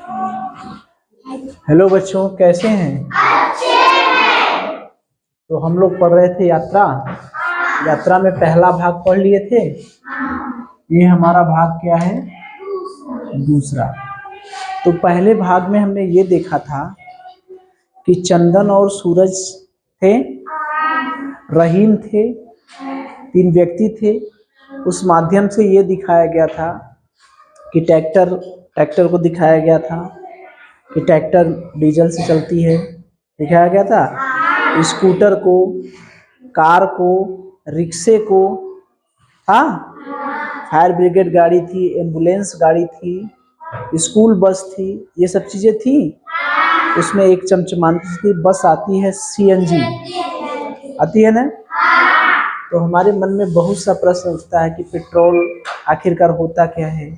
Hello बच्चों, कैसे हैं? अच्छे हैं। तो हम लोग पढ़ रहे थे यात्रा में पहला भाग पढ़ लिए थे। ये हमारा भाग क्या है? दूसरा। तो पहले भाग में हमने ये देखा था कि चंदन और सूरज थे, रहीम थे, 3 व्यक्ति थे। उस माध्यम से ये दिखाया गया था कि ट्रैक्टर को दिखाया गया था कि ट्रैक्टर डीजल से चलती है, दिखाया गया था। स्कूटर को, कार को, रिक्शे को, हाँ, फायर ब्रिगेड गाड़ी थी, एम्बुलेंस गाड़ी थी, स्कूल बस थी, ये सब चीज़ें थी। उसमें एक चमचमाती सी बस आती है, सीएनजी आती है ना। तो हमारे मन में बहुत सा प्रश्न उठता है कि पेट्रोल आखिरकार होता क्या है,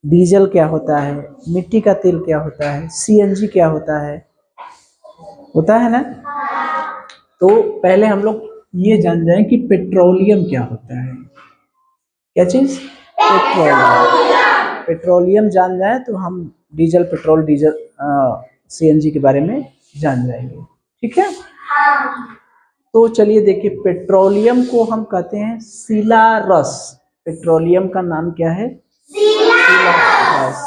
डीजल क्या होता है, मिट्टी का तेल क्या होता है, सीएनजी क्या होता है ना। तो पहले हम लोग ये जान जाएं कि पेट्रोलियम क्या होता है। क्या चीज? पेट्रोलियम जान जाए तो हम पेट्रोल डीजल सीएनजी के बारे में जान जाएंगे। ठीक है। तो चलिए देखिए, पेट्रोलियम को हम कहते हैं शिला रस। पेट्रोलियम का नाम क्या है? शिला रस।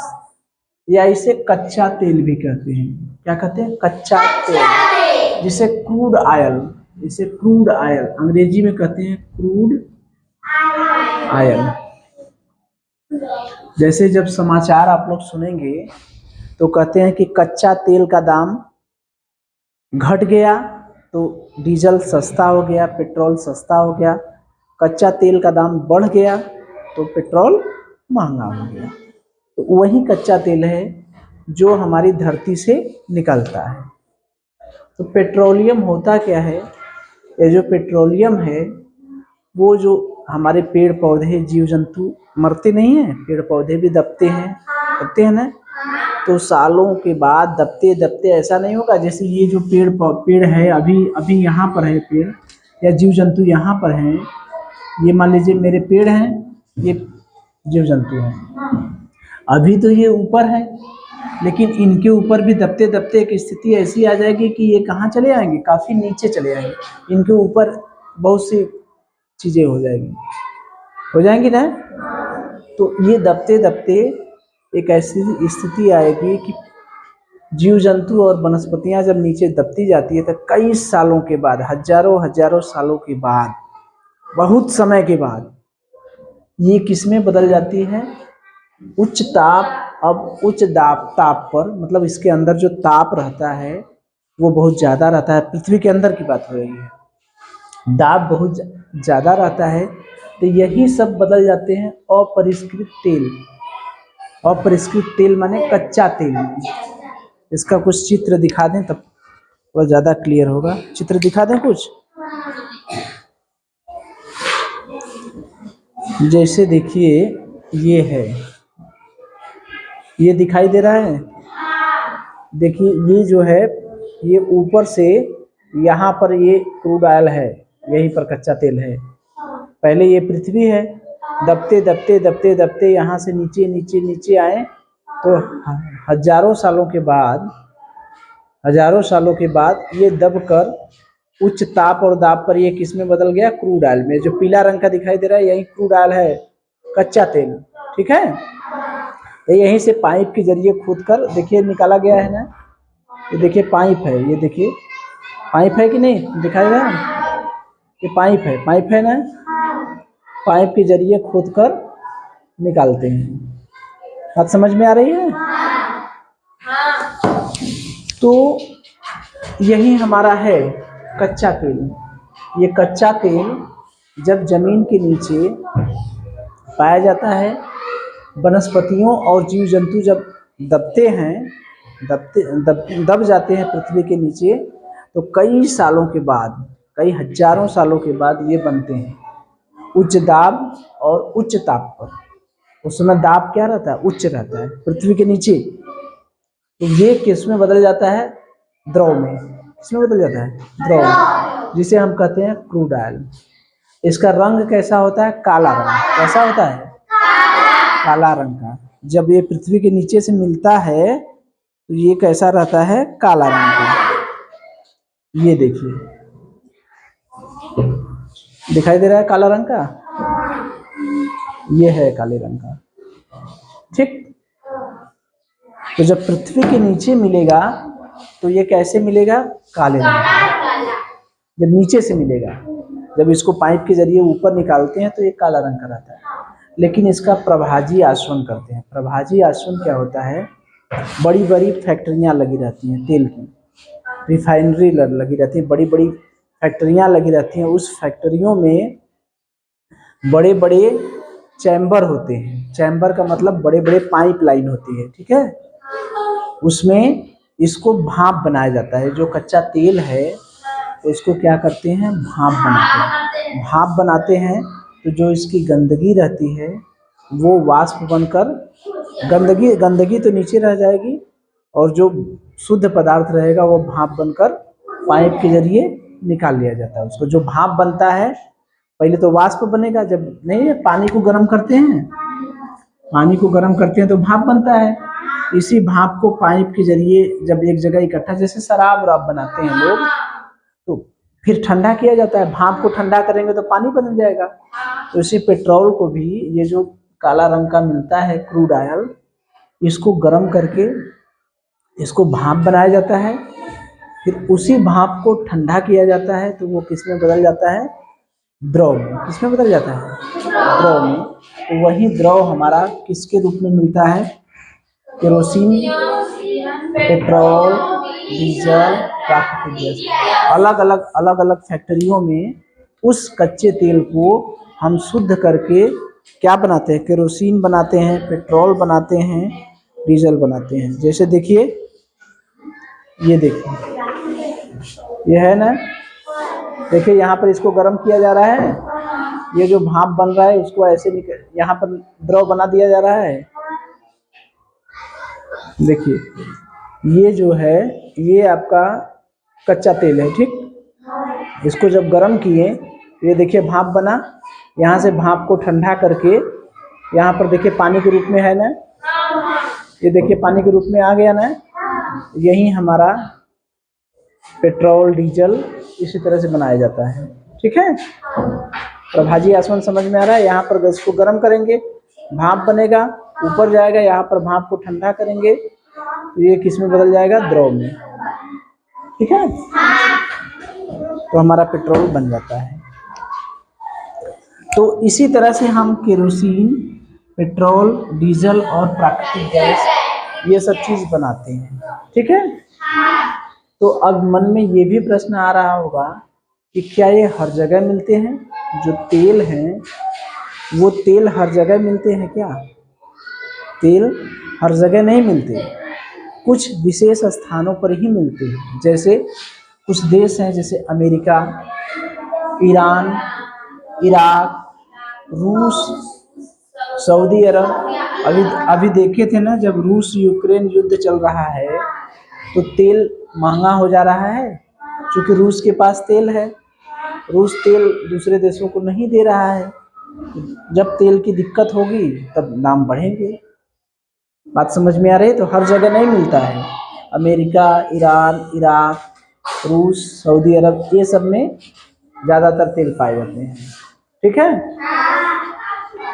या इसे कच्चा तेल भी कहते हैं। क्या कहते हैं? कच्चा तेल, जिसे क्रूड ऑयल, अंग्रेजी में कहते हैं क्रूड ऑयल। जैसे जब समाचार आप लोग सुनेंगे तो कहते हैं कि कच्चा तेल का दाम घट गया तो डीजल सस्ता हो गया, पेट्रोल सस्ता हो गया। कच्चा तेल का दाम बढ़ गया तो पेट्रोल महंगा हो गया। तो वही कच्चा तेल है जो हमारी धरती से निकलता है। तो पेट्रोलियम होता क्या है? ये जो पेट्रोलियम है वो जो हमारे पेड़ पौधे, जीव जंतु मरते नहीं हैं, पेड़ पौधे भी दबते हैं ना। तो सालों के बाद दबते दबते ऐसा नहीं होगा जैसे ये जो पेड़ है, अभी यहाँ पर है पेड़, या जीव जंतु यहाँ पर हैं। ये मान लीजिए मेरे पेड़ हैं, ये जीव जंतु हैं। अभी तो ये ऊपर है, लेकिन इनके ऊपर भी दबते दबते एक स्थिति ऐसी आ जाएगी कि ये कहाँ चले आएंगे? काफ़ी नीचे चले आएंगे। इनके ऊपर बहुत सी चीज़ें हो जाएंगी ना। तो ये दबते दबते एक ऐसी स्थिति आएगी कि जीव जंतु और वनस्पतियां जब नीचे दबती जाती है तो कई सालों के बाद, हजारों सालों के बाद, बहुत समय के बाद ये किसमें बदल जाती है? उच्च ताप। अब उच्च ताप पर, मतलब इसके अंदर जो ताप रहता है वो बहुत ज़्यादा रहता है। पृथ्वी के अंदर की बात हो रही है, दाब बहुत ज़्यादा रहता है। तो यही सब बदल जाते हैं अपरिष्कृत तेल। अपरिष्कृत तेल माने कच्चा तेल। इसका कुछ चित्र दिखा दें तब वह ज़्यादा क्लियर होगा। चित्र दिखा दें कुछ। जैसे देखिए, ये है, ये दिखाई दे रहा है। देखिए ये जो है, ये ऊपर से यहाँ पर ये क्रूड ऑयल है, यहीं पर कच्चा तेल है। पहले ये पृथ्वी है, दबते दबते दबते दबते यहाँ से नीचे नीचे नीचे आए तो हजारों सालों के बाद ये दबकर उच्च ताप और दाब पर ये किस में बदल गया? क्रूड ऑयल में। जो पीला रंग का दिखाई दे रहा है यही क्रूड ऑयल है, कच्चा तेल। ठीक है। तो यहीं से पाइप के जरिए खोद कर देखिए निकाला गया है ना। ये देखिए पाइप है, ये देखिए पाइप है कि नहीं, दिखाई दे रहा है? ये पाइप है ना। पाइप के जरिए खोद कर निकालते हैं। बात समझ में आ रही है? तो यही हमारा है कच्चा तेल। ये कच्चा तेल जब जमीन के नीचे पाया जाता है, वनस्पतियों और जीव जंतु जब दब जाते हैं पृथ्वी के नीचे, तो कई सालों के बाद, कई हजारों सालों के बाद ये बनते हैं उच्च दाब और उच्च ताप पर। उस समय दाब क्या रहता है? उच्च रहता है पृथ्वी के नीचे। तो ये किस में बदल जाता है? द्रव में। किसमें बदल जाता है? द्रव, जिसे हम कहते हैं क्रूड ऑयल। इसका रंग कैसा होता है? काला रंग। कैसा होता है? काला रंग का। जब ये पृथ्वी के नीचे से मिलता है तो ये कैसा रहता है, काला रंग का। ये देखिए दिखाई दे रहा है काला रंग का, ये है काले रंग का, ठीक। तो जब पृथ्वी के नीचे मिलेगा तो ये कैसे मिलेगा, काले रंग का। जब नीचे से मिलेगा, जब इसको पाइप के जरिए ऊपर निकालते हैं तो ये काला रंग का रहता है। लेकिन इसका प्रभाजी आसवन करते हैं। प्रभाजी आसवन क्या होता है, बड़ी बड़ी फैक्ट्रियां लगी रहती हैं, तेल की रिफाइनरी लगी रहती है, बड़ी बड़ी फैक्ट्रियां लगी रहती हैं। उस फैक्ट्रियों में बड़े बड़े चैम्बर होते हैं। चैम्बर का मतलब बड़े बड़े पाइप लाइन होती है, ठीक है। उसमें इसको भाप बनाया जाता है। जो कच्चा तेल है तो इसको क्या करते हैं, भाप बनाते हैं। भाप बनाते हैं तो जो इसकी गंदगी रहती है वो वाष्प बनकर, गंदगी तो नीचे रह जाएगी और जो शुद्ध पदार्थ रहेगा वो भाप बनकर पाइप के जरिए निकाल लिया जाता है। उसको जो भाप बनता है, पहले तो वाष्प बनेगा, जब नहीं पानी को गर्म करते हैं, पानी को गर्म करते हैं तो भाप बनता है। इसी भाप को पाइप के जरिए जब एक जगह इकट्ठा, जैसे शराब वराब बनाते हैं लोग, तो फिर ठंडा किया जाता है। भाप को ठंडा करेंगे तो पानी बन जाएगा। तो इसी पेट्रोल को भी ये जो काला रंग का मिलता है क्रूड ऑयल, इसको गर्म करके इसको भाप बनाया जाता है। फिर उसी भाप को ठंडा किया जाता है तो वो किस में बदल जाता है, द्रव में। किस में बदल जाता है, द्रव में। तो वही द्रव हमारा किसके रूप में मिलता है, केरोसिन, पेट्रोल, डीजल, प्राकृतिक गैस। अलग अलग फैक्ट्रियों में उस कच्चे तेल को हम शुद्ध करके क्या बनाते हैं, केरोसिन बनाते हैं, पेट्रोल बनाते हैं, डीजल बनाते हैं। जैसे देखिए, ये देखिए, ये है ना, देखिए यहाँ पर इसको गर्म किया जा रहा है। ये जो भाप बन रहा है उसको ऐसे यहाँ पर द्रव बना दिया जा रहा है। देखिए ये जो है ये आपका कच्चा तेल है, ठीक। इसको जब गर्म किए, ये देखिए भाप बना, यहाँ से भाप को ठंडा करके यहाँ पर देखिए पानी के रूप में है ना, ये देखिए पानी के रूप में आ गया ना। यही हमारा पेट्रोल, डीजल इसी तरह से बनाया जाता है, ठीक है। प्रभाजी आसवन समझ में आ रहा है। यहाँ पर गैस को गर्म करेंगे, भाप बनेगा, ऊपर जाएगा, यहाँ पर भाप को ठंडा करेंगे तो ये किस में बदल जाएगा, द्रव में, ठीक है। तो हमारा पेट्रोल बन जाता है। तो इसी तरह से हम केरोसिन, पेट्रोल, डीजल और प्राकृतिक गैस ये सब चीज बनाते हैं, ठीक है। तो अब मन में ये भी प्रश्न आ रहा होगा कि क्या ये हर जगह मिलते हैं, जो तेल हैं वो तेल हर जगह मिलते हैं क्या? तेल हर जगह नहीं मिलते, कुछ विशेष स्थानों पर ही मिलते हैं। जैसे कुछ देश हैं जैसे अमेरिका, ईरान, इराक, रूस, सऊदी अरब। अभी देखे थे ना, जब रूस यूक्रेन युद्ध चल रहा है तो तेल महंगा हो जा रहा है, क्योंकि रूस के पास तेल है। रूस तेल दूसरे देशों को नहीं दे रहा है। जब तेल की दिक्कत होगी तब दाम बढ़ेंगे। बात समझ में आ रही है? तो हर जगह नहीं मिलता है। अमेरिका, ईरान, इराक, रूस, सऊदी अरब ये सब में ज़्यादातर तेल पाए जाते हैं, ठीक है।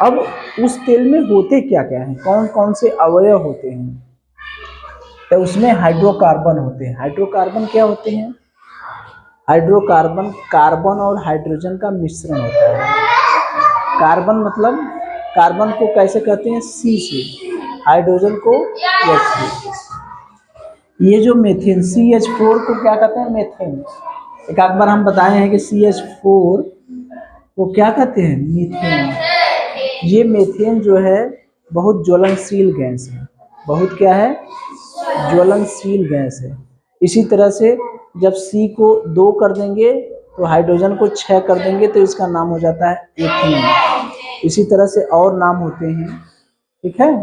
अब उस तेल में होते क्या क्या हैं, कौन कौन से अवयव होते हैं? तो उसमें हाइड्रोकार्बन होते हैं। हाइड्रोकार्बन क्या होते हैं? हाइड्रोकार्बन कार्बन और हाइड्रोजन का मिश्रण होता है। कार्बन मतलब, कार्बन को कैसे कहते हैं? C से, हाइड्रोजन को H से। ये जो मीथेन CH4 को क्या कहते हैं? मीथेन। एक बार हम बताए हैं कि CH4 को क्या कहते हैं? मीथेन। ये मीथेन जो है बहुत ज्वलनशील गैस है। बहुत क्या है? ज्वलनशील गैस है। इसी तरह से जब C को 2 कर देंगे तो हाइड्रोजन को 6 कर देंगे तो इसका नाम हो जाता है एथेन। इसी तरह से और नाम होते हैं, ठीक है।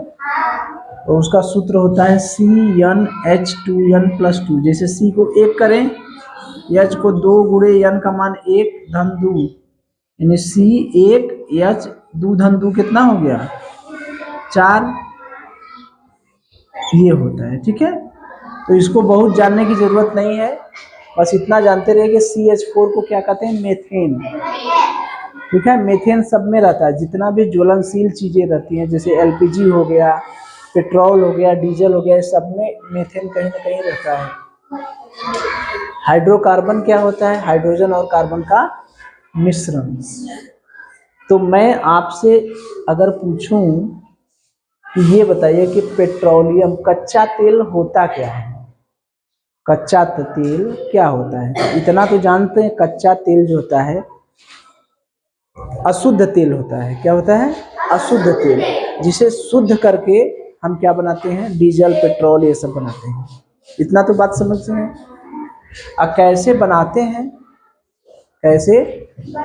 तो उसका सूत्र होता है CnH2n+2। जैसे C को 1 करें, H को 2 गुणे n का मान 1 धन 2, यानी C1 H 2 धन 2 कितना हो गया? 4। ये होता है, ठीक है। तो इसको बहुत जानने की जरूरत नहीं है, बस इतना जानते रहिए कि CH4 को क्या कहते हैं, मेथेन। ठीक है, मेथेन सब में रहता है, जितना भी ज्वलनशील चीजें रहती हैं जैसे LPG हो गया, पेट्रोल हो गया, डीजल हो गया, सब में मेथेन कहीं ना कहीं रहता है। हाइड्रोकार्बन क्या होता है, हाइड्रोजन और कार्बन का मिश्रण। तो मैं आपसे अगर पूछूं कि ये बताइए कि पेट्रोलियम कच्चा तेल होता क्या है, कच्चा तेल क्या होता है? इतना तो जानते हैं, कच्चा तेल जो होता है अशुद्ध तेल होता है। क्या होता है? अशुद्ध तेल, जिसे शुद्ध करके हम क्या बनाते हैं, डीजल, पेट्रोल, ये सब बनाते हैं। इतना तो बात समझते हैं। अब कैसे बनाते हैं, कैसे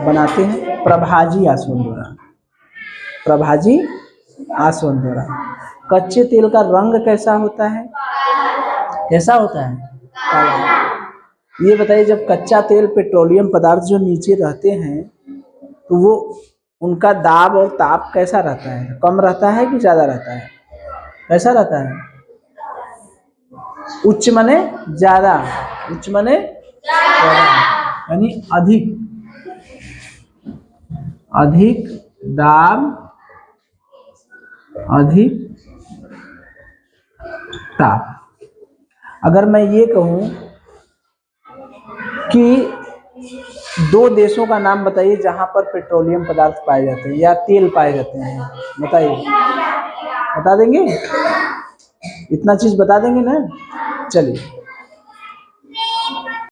बनाते हैं? प्रभाजी आसवन द्वारा, प्रभाजी आसवन द्वारा। कच्चे तेल का रंग कैसा होता है, कैसा होता है? काला। ये बताइए, जब कच्चा तेल, पेट्रोलियम पदार्थ जो नीचे रहते हैं, तो वो उनका दाब और ताप कैसा रहता है? कम रहता है कि ज्यादा रहता है? कैसा रहता है? उच्च माने ज्यादा, उच्च माने ज्यादा, यानी अधिक, अधिक दाब, अधिक ताप। अगर मैं ये कहूं कि दो देशों का नाम बताइए जहां पर पेट्रोलियम पदार्थ पाए जाते हैं या तेल पाए जाते हैं, बताइए, बता देंगे? इतना चीज बता देंगे ना? चलिए,